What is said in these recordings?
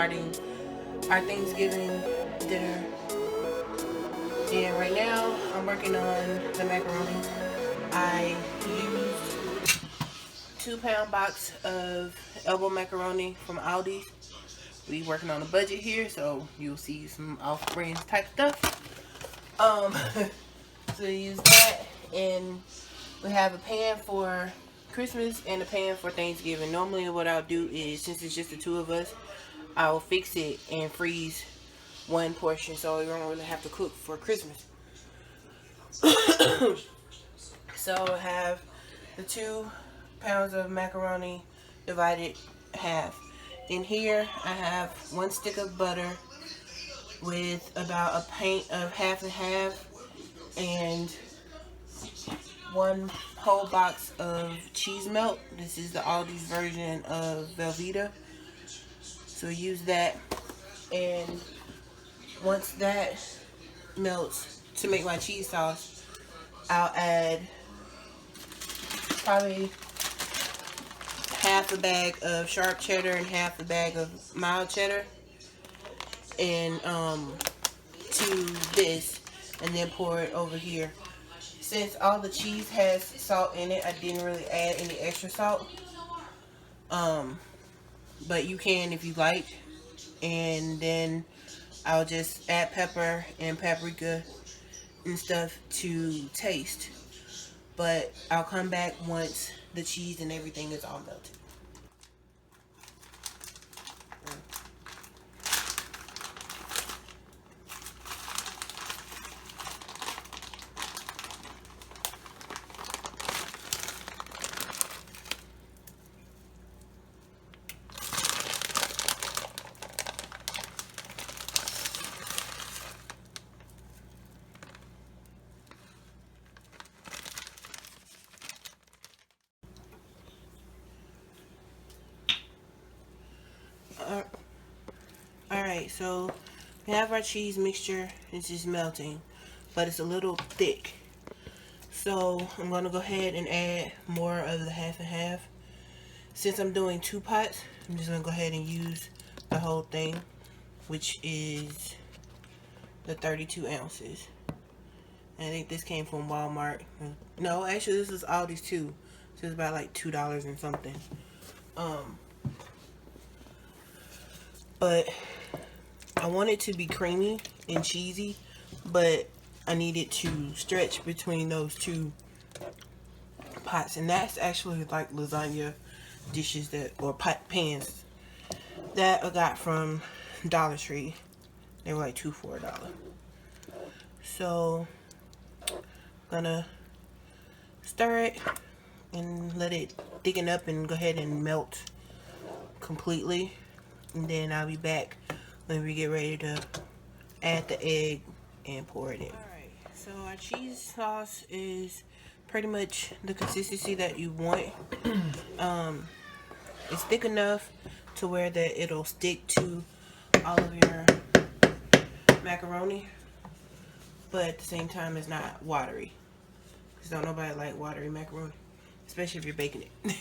starting our Thanksgiving dinner. And right now, I'm working on the macaroni. I used 2-pound box of elbow macaroni from Aldi. We working on a budget here, so you'll see some off-brand type stuff. So use that, and we have a pan for Christmas and a pan for Thanksgiving. Normally what I'll do is, since it's just the two of us, I'll fix it and freeze one portion so we don't really have to cook for Christmas. So I have the 2 pounds of macaroni divided half. In here I have 1 stick of butter with about a pint of half and half, and 1 whole box of cheese melt. This is the Aldi's version of Velveeta. So use that, and once that melts to make my cheese sauce, I'll add probably half a bag of sharp cheddar and half a bag of mild cheddar and to this, and then pour it over here. Since all the cheese has salt in it, I didn't really add any extra salt, but you can if you like. And then I'll just add pepper and paprika and stuff to taste, but I'll come back once the cheese and everything is all melted. Alright, so we have our cheese mixture. It's just melting, but it's a little thick. So I'm going to go ahead and add more of the half and half. Since I'm doing 2 pots, I'm just going to go ahead and use the whole thing, which is the 32 ounces. And I think this came from Walmart. No, actually this is Aldi's too. So it's about like $2 and something. But I want it to be creamy and cheesy, but I need it to stretch between those 2 pots. And that's actually like lasagna dishes that, or pans that I got from Dollar Tree. They were like $2 for $1. So I'm gonna stir it and let it thicken up and go ahead and melt completely, and then I'll be back when we get ready to add the egg and pour it in. Alright, so our cheese sauce is pretty much the consistency that you want. It's thick enough to where that it'll stick to all of your macaroni, but at the same time it's not watery, because don't nobody like watery macaroni, especially if you're baking it.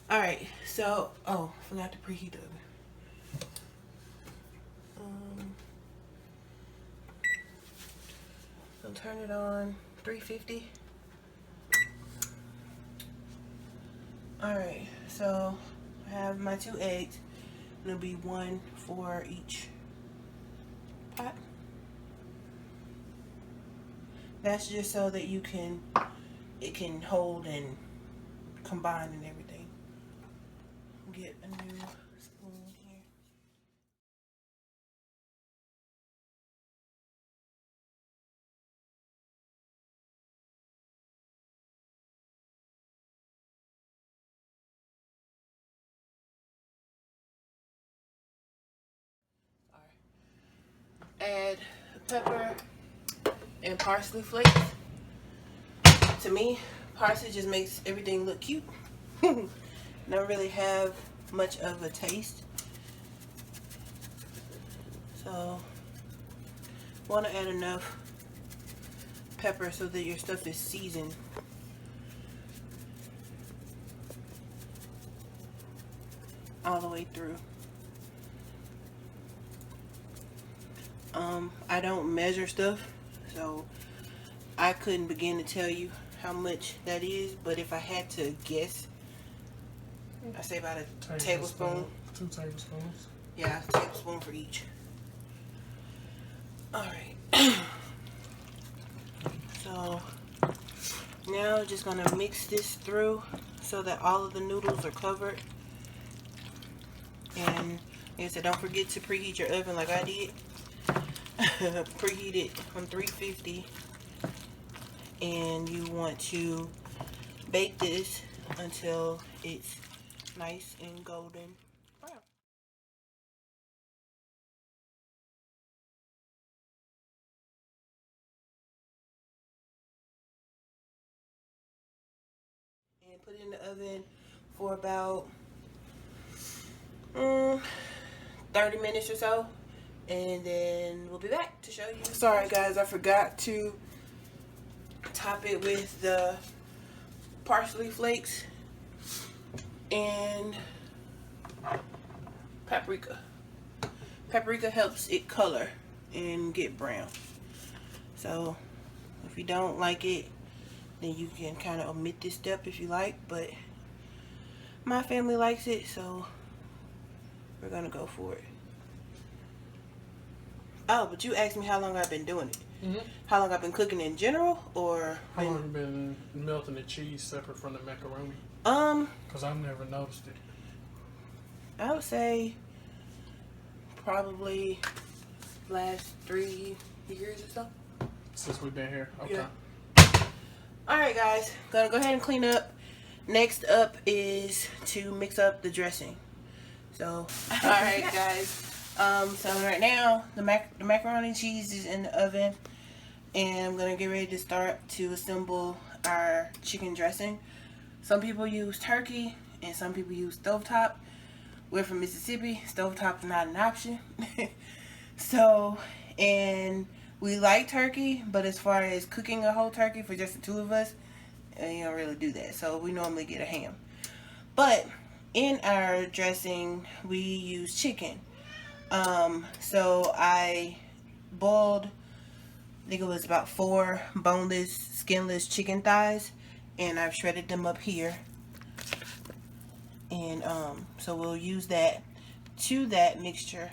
Alright, so, oh, forgot to preheat the oven. I'll turn it on 350. Alright, so I have my 2 eggs. It'll be 1 for each pot. That's just so that it can hold and combine and everything. Get a new spoon here. Add pepper and parsley flakes. To me, parsley just makes everything look cute. Don't really have much of a taste. So want to add enough pepper so that your stuff is seasoned. All the way through. I don't measure stuff, so I couldn't begin to tell you how much that is, but if I had to guess, I say about a tablespoon. 2 tablespoons. Yeah, a tablespoon for each. Alright. So now just gonna mix this through so that all of the noodles are covered. And like I said, don't forget to preheat your oven like I did. Preheat it on 350, and you want to bake this until it's nice and golden brown. And put it in the oven for about 30 minutes or so, and then we'll be back to show you. Sorry guys, I forgot to top it with the parsley flakes and paprika. Paprika helps it color and get brown. So if you don't like it, then you can kind of omit this step if you like, but my family likes it, so we're gonna go for it. Oh, but you asked me how long I've been doing it. How long I've been cooking in general, or how long have you been melting the cheese separate from the macaroni? Because I've never noticed it. I would say probably last 3 years or so. Since we've been here? Okay. Yeah. Alright guys, gonna go ahead and clean up. Next up is to mix up the dressing. So, alright guys, so right now the macaroni and cheese is in the oven, and I'm gonna get ready to start to assemble our chicken dressing. Some people use turkey and some people use stovetop. We're from Mississippi, stovetop is not an option. So, and we like turkey, but as far as cooking a whole turkey for just the two of us, you don't really do that. So we normally get a ham. But in our dressing, we use chicken. So I boiled, I think it was about 4 boneless, skinless chicken thighs, and I've shredded them up here. And so we'll use that to that mixture.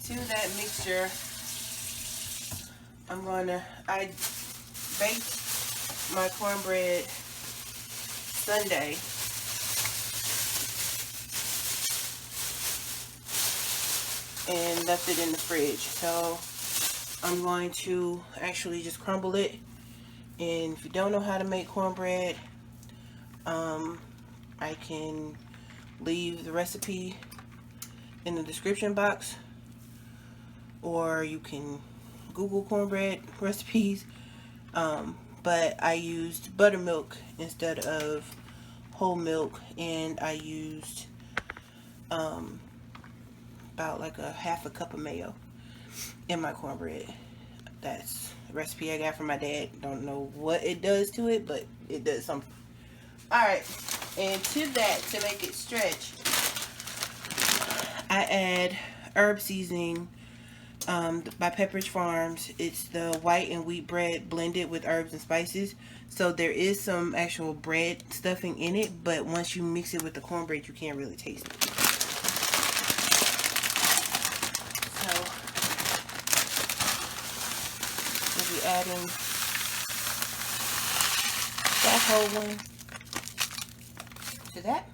To that mixture, I baked my cornbread Sunday. And left it in the fridge. So I'm going to actually just crumble it. And if you don't know how to make cornbread, I can leave the recipe in the description box, or you can Google cornbread recipes. But I used buttermilk instead of whole milk, and I used about like a half a cup of mayo in my cornbread. That's a recipe I got from my dad. Don't know what it does to it, but it does something. Alright, and to that, to make it stretch, I add herb seasoning by Pepperidge Farms. It's the white and wheat bread blended with herbs and spices. So there is some actual bread stuffing in it, but once you mix it with the cornbread, you can't really taste it. So we'll be adding that whole one to that.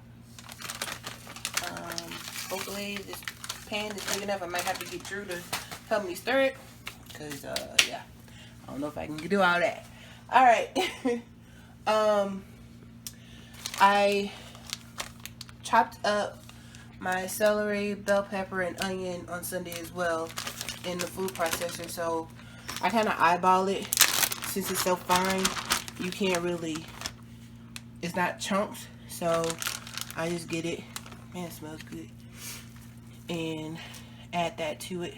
Hopefully this pan is big enough. I might have to get Drew to help me stir it, because yeah, I don't know if I can do all that. Alright. I chopped up my celery, bell pepper, and onion on Sunday as well in the food processor, so I kind of eyeball it. Since it's so fine, you can't really, it's not chunks, so I just get it. Man, it smells good. And add that to it.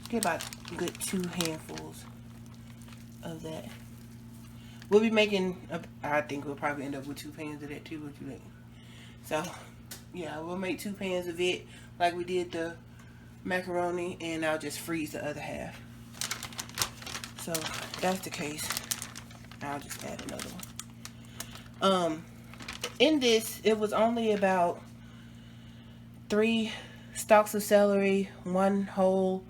Get about a good 2 handfuls of that. We'll be making, I think we'll probably end up with 2 pans of that too. What you think? So, yeah, we'll make 2 pans of it. like we did the macaroni, and I'll just freeze the other half. So if that's the case, I'll just add another one. In this, it was only about 3 stalks of celery, 1 whole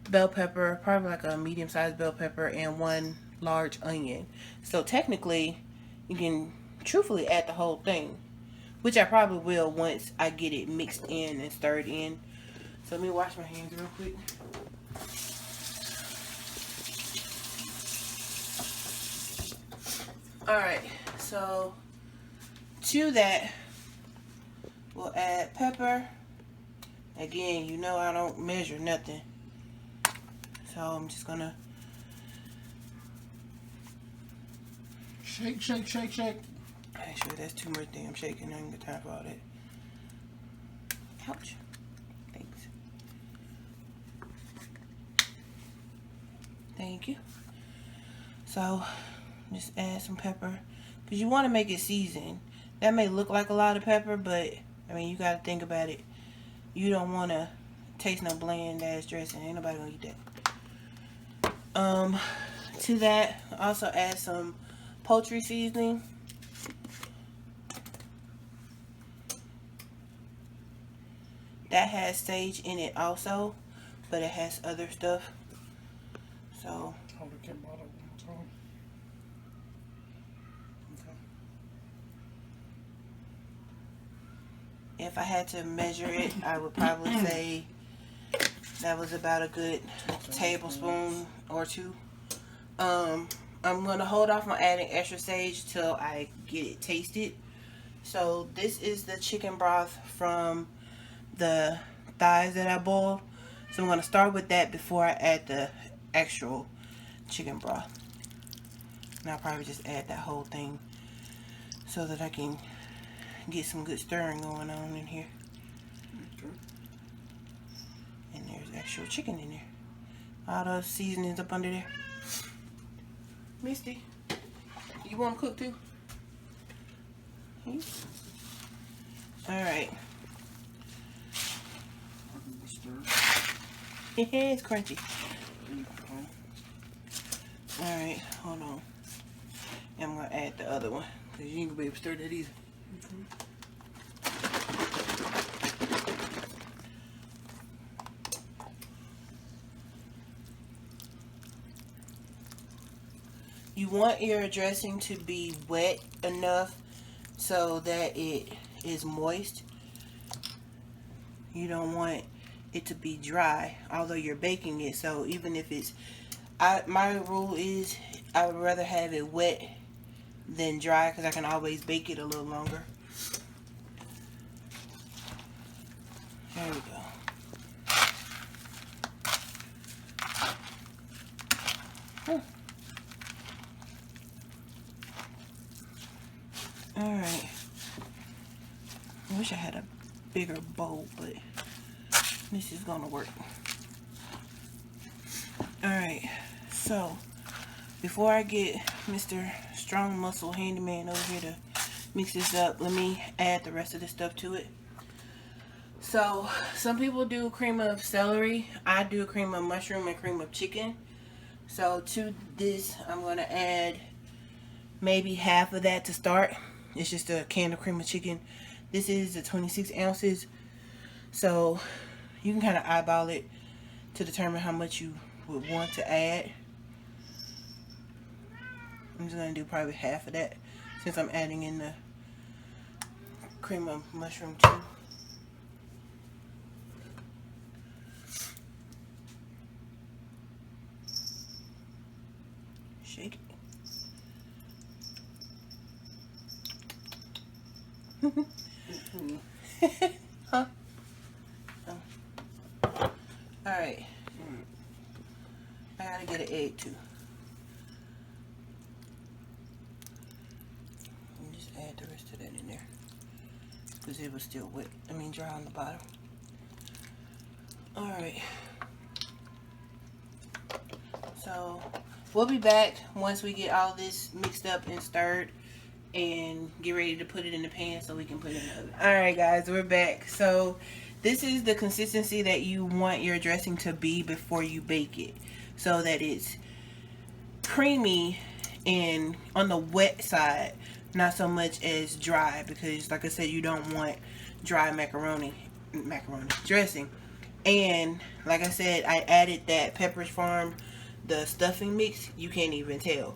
bell pepper, probably like a medium-sized bell pepper, and 1 large onion. So technically, you can truthfully add the whole thing, which I probably will once I get it mixed in and stirred in. So let me wash my hands real quick. Alright, so to that, we'll add pepper. Again, you know I don't measure nothing. So I'm just gonna shake, shake, shake, shake. Actually, that's too much damn shaking. I ain't got time for all that. Ouch. Thanks. Thank you. So just add some pepper, because you want to make it seasoned. That may look like a lot of pepper, but I mean, you got to think about it. You don't want to taste no bland ass dressing. Ain't nobody gonna eat that. To that, also add some poultry seasoning. That has sage in it also, but it has other stuff. So hold the bottle one more time. If I had to measure it, I would probably say that was about a good tablespoon or 2. I'm going to hold off on adding extra sage till I get it tasted. So this is the chicken broth from the thighs that I boiled. So I'm going to start with that before I add the actual chicken broth. And I'll probably just add that whole thing so that I can get some good stirring going on in here. Okay. And there's actual chicken in there. All those seasonings up under there. Misty, you want to cook too? Alright. It's crunchy. Alright, hold on. I'm going to add the other one, because you ain't going to be able to stir that either. You want your dressing to be wet enough so that it is moist. You don't want it to be dry, although you're baking it. So even if it's, my rule is I would rather have it wet than dry, because I can always bake it a little longer. There we go. Alright. I wish I had a bigger bowl, but this is gonna work. Alright, so before I get Mr. Strong Muscle Handyman over here to mix this up, let me add the rest of the stuff to it. So some people do cream of celery. I do cream of mushroom and cream of chicken. So to this, I'm going to add maybe half of that to start. It's just a can of cream of chicken. This is the 26 ounces. So you can kind of eyeball it to determine how much you would want to add. I'm just going to do probably half of that, since I'm adding in the cream of mushroom too. Shake it. Huh? Oh. Alright. I gotta get an egg too. And just add the rest of that in there, because it was still wet. I mean dry on the bottom. Alright. So we'll be back once we get all this mixed up and stirred and get ready to put it in the pan so we can put it in the oven. Alright guys, we're back. So This is the consistency that you want your dressing to be before you bake it, so that it's creamy and on the wet side, not so much as dry, because like I said, you don't want dry macaroni dressing. And like I said, I added that Pepperidge Farm, the stuffing mix. You can't even tell.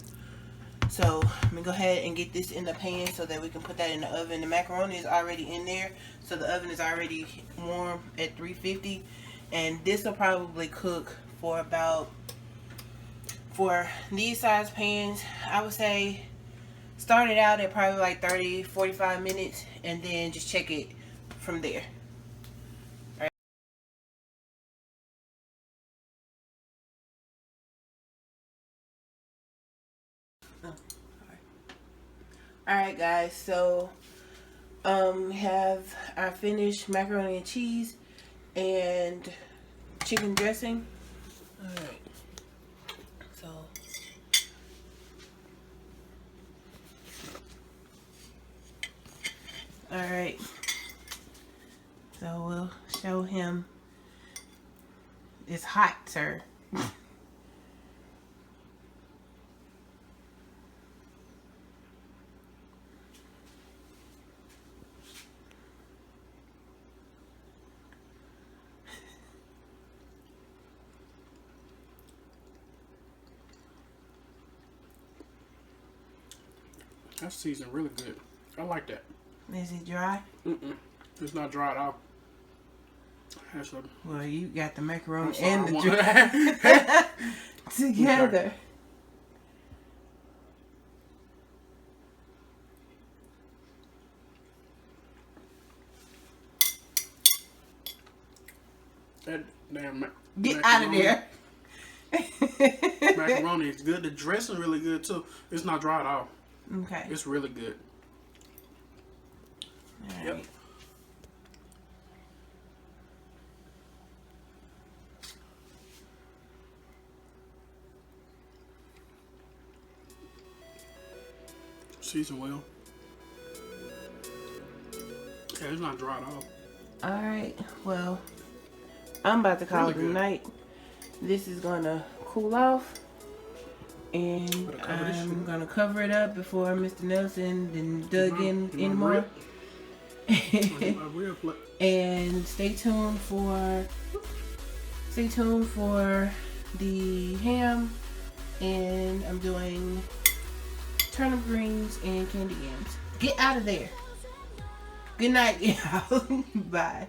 So I'm gonna go ahead and get this in the pan so that we can put that in the oven. The macaroni is already in there, so the oven is already warm at 350, and this will probably cook for about, for these size pans, I would say start it out at probably like 30-45 minutes, and then just check it from there. Alright guys, so we have our finished macaroni and cheese and chicken dressing. Alright, so alright, so we'll show him. It's hot, sir. That's seasoned really good. I like that. Is it dry? It's not dry at all. Well, you got the macaroni and the dry together. That damn Get out of there. Macaroni is good. The dressing is really good too. It's not dry at all. Okay. It's really good. All right. Yep. Season well. Yeah, it's not dry at all. Alright, well, I'm about to call it a night. This is gonna cool off, and I'm gonna cover it up before Mr. Nelson then dug in anymore. And stay tuned for the ham, and I'm doing turnip greens and candy yams. Get out of there. Good night, y'all. Bye.